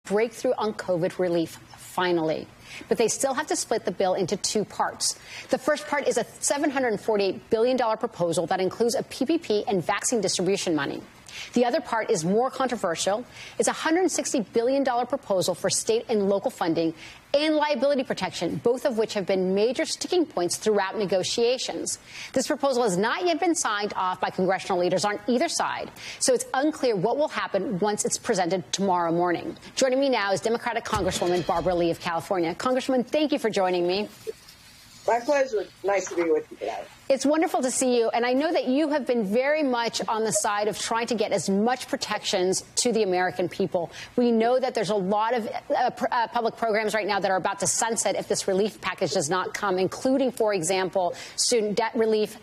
breakthrough on COVID relief, finally. But they still have to split the bill into two parts. The first part is a $748 billion proposal that includes a PPP and vaccine distribution money. The other part is more controversial. It's a $160 billion proposal for state and local funding and liability protection, both of which have been major sticking points throughout negotiations. This proposal has not yet been signed off by congressional leaders on either side, so it's unclear what will happen once it's presented tomorrow morning. Joining me now is Democratic Congresswoman Barbara Lee of California. Congresswoman, thank you for joining me. My pleasure. Nice to be with you today. It's wonderful to see you, and I know that you have been very much on the side of trying to get as much protections to the American people. We know that there's a lot of public programs right now that are about to sunset if this relief package does not come, including, for example, student debt relief,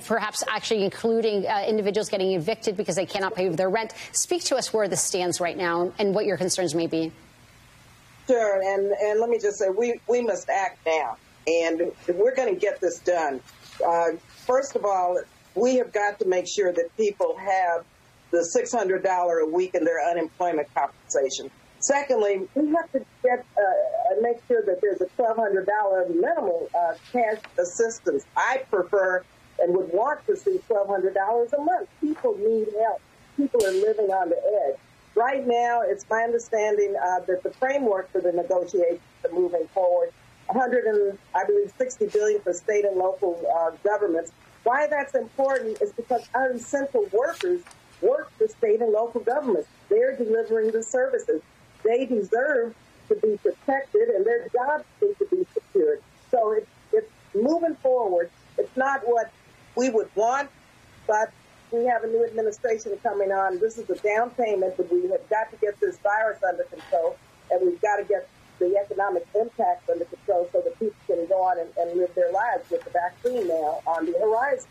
perhaps actually including individuals getting evicted because they cannot pay their rent. Speak to us where this stands right now and what your concerns may be. Sure, and let me just say, we must act now. And we're going to get this done. First of all, we have got to make sure that people have the $600 a week in their unemployment compensation. Secondly, we have to make sure that there's a $1,200 minimum cash assistance. I prefer and would want to see $1,200 a month. People need help. People are living on the edge. Right now, it's my understanding that the framework for the negotiations are moving forward. $60 billion for state and local governments. Why that's important is because our essential workers work for state and local governments. They're delivering the services. They deserve to be protected, and their jobs need to be secured. So it's moving forward. It's not what we would want, but we have a new administration coming on. This is a down payment, but we have got to get this virus under control, and we've got to get the economic impact under control so that people can go on and live their lives with the vaccine now on the horizon.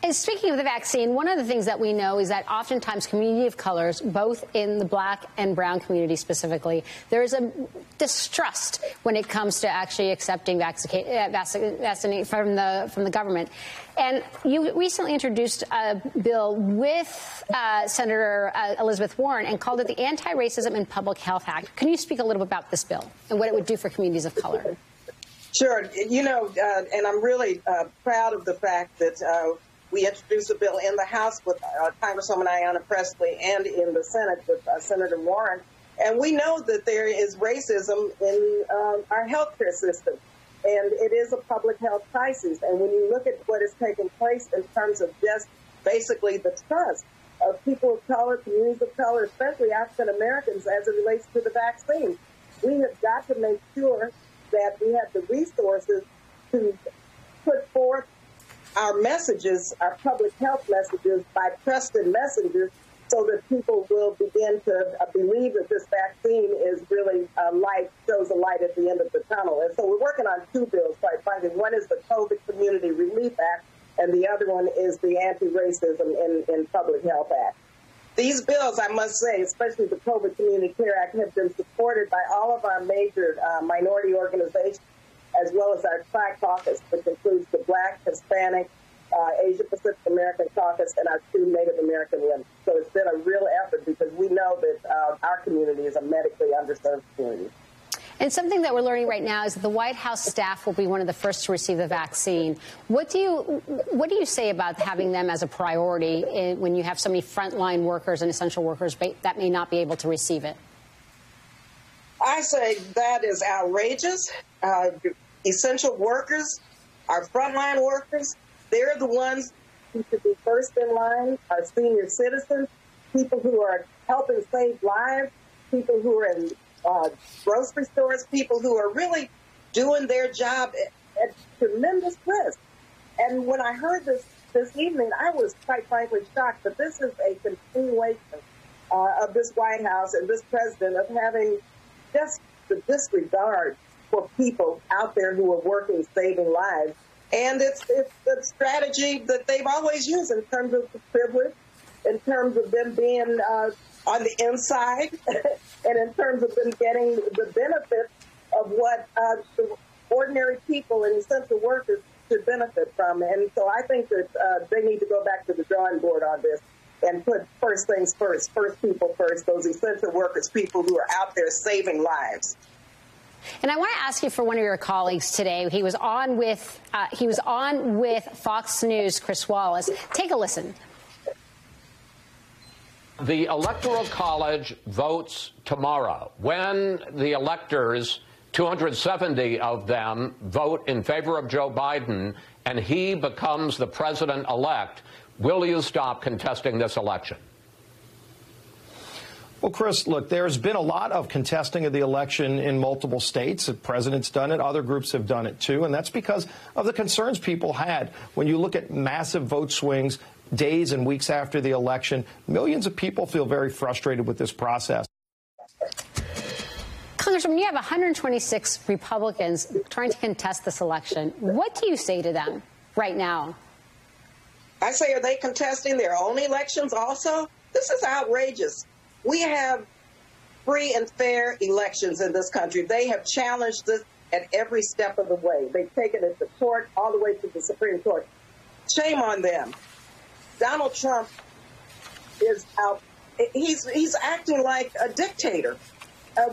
And speaking of the vaccine, one of the things that we know is that oftentimes community of colors, both in the black and brown community specifically, there is a distrust when it comes to actually accepting vaccine from the government. And you recently introduced a bill with Senator Elizabeth Warren and called it the Anti-Racism and Public Health Act. Can you speak a little bit about this bill and what it would do for communities of color? Sure. You know, and I'm really proud of the fact that we introduced a bill in the House with Congresswoman Ayanna Pressley and in the Senate with Senator Warren. And we know that there is racism in our healthcare system, and it is a public health crisis. And when you look at what is taking place in terms of just basically the trust of people of color, communities of color, especially African Americans as it relates to the vaccine, we have got to make sure that we have the resources to put forth our messages, our public health messages, by trusted messengers, so that people will begin to believe that this vaccine is really shows a light at the end of the tunnel. And so we're working on two bills, quite frankly. One is the COVID Community Relief Act, and the other one is the Anti-Racism in Public Health Act. These bills, I must say, especially the COVID Community Care Act, have been supported by all of our major minority organizations, as well as our Tri-Caucus, which includes the Black, Hispanic, Asia Pacific American Caucus, and our two Native American women. So it's been a real effort because we know that our community is a medically underserved community. And something that we're learning right now is that the White House staff will be one of the first to receive the vaccine. What do you say about having them as a priority when you have so many frontline workers and essential workers that may not be able to receive it? I say that is outrageous. Essential workers, our frontline workers, they're the ones who should be first in line, our senior citizens, people who are helping save lives, people who are in grocery stores, people who are really doing their job at tremendous risk. And when I heard this evening, I was quite frankly shocked that this is a continuation of this White House and this president of having just the disregard for people out there who are working, saving lives. And it's the strategy that they've always used in terms of the privilege, in terms of them being on the inside, and in terms of them getting the benefits of what the ordinary people and essential workers should benefit from. And so I think that they need to go back to the drawing board on this and put first things first, first people first, those essential workers, people who are out there saving lives. And I want to ask you for one of your colleagues today. He was on with Fox News, Chris Wallace. Take a listen. The Electoral College votes tomorrow. When the electors, 270 of them, vote in favor of Joe Biden and he becomes the president-elect, will you stop contesting this election? Well, Chris, look, there's been a lot of contesting of the election in multiple states. The president's done it. Other groups have done it, too. And that's because of the concerns people had. When you look at massive vote swings days and weeks after the election, millions of people feel very frustrated with this process. Congresswoman, you have 126 Republicans trying to contest this election. What do you say to them right now? I say, are they contesting their own elections also? This is outrageous. We have free and fair elections in this country. They have challenged this at every step of the way. They've taken it to court, all the way to the Supreme Court. Shame on them. Donald Trump is out. He's acting like a dictator.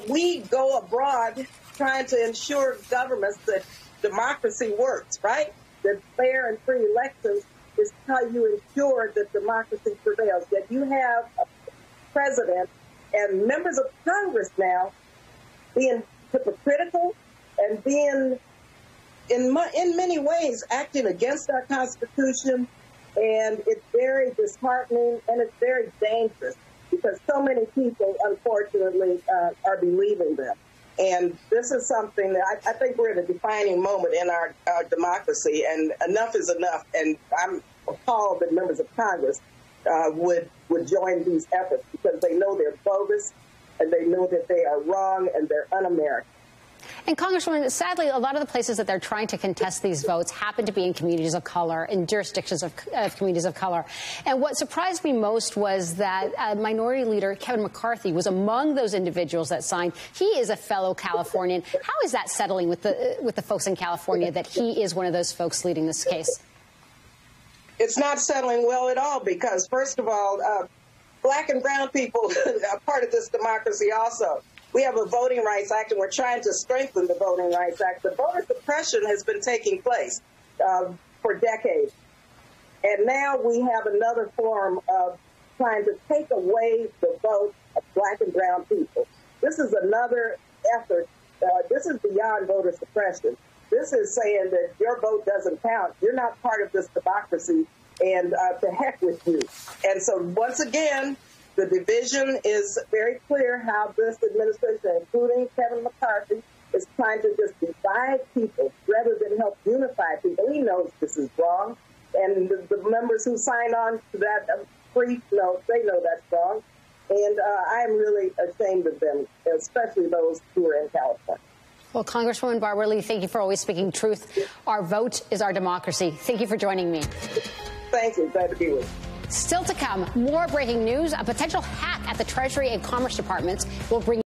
We go abroad trying to ensure governments that democracy works, right? That fair and free elections is how you ensure that democracy prevails. Yet you have a president and members of Congress now being hypocritical and being, in many ways, acting against our Constitution. And it's very disheartening and it's very dangerous because so many people, unfortunately, are believing them. And this is something that I think we're at a defining moment in our democracy, and enough is enough. And I'm appalled that members of Congress would join these efforts because they know they're bogus and they know that they are wrong and they're un-American. And Congresswoman, sadly, a lot of the places that they're trying to contest these votes happen to be in communities of color, in jurisdictions of communities of color. And what surprised me most was that Minority Leader Kevin McCarthy was among those individuals that signed. He is a fellow Californian. How is that settling with the folks in California that he is one of those folks leading this case? It's not settling well at all because, first of all, black and brown people are part of this democracy also. We have a Voting Rights Act, and we're trying to strengthen the Voting Rights Act. But voter suppression has been taking place for decades. And now we have another form of trying to take away the vote of black and brown people. This is another effort. This is beyond voter suppression. This is saying that your vote doesn't count. You're not part of this democracy, and to heck with you. And so once again, the division is very clear how this administration, including Kevin McCarthy, is trying to just divide people rather than help unify people. He knows this is wrong. And the members who signed on to that brief note, they know that's wrong. And I'm really ashamed of them, especially those who are in California. Well, Congresswoman Barbara Lee, thank you for always speaking truth. Our vote is our democracy. Thank you for joining me. Thank you. Glad to be with you. Still to come, more breaking news. A potential hack at the Treasury and Commerce Departments will bring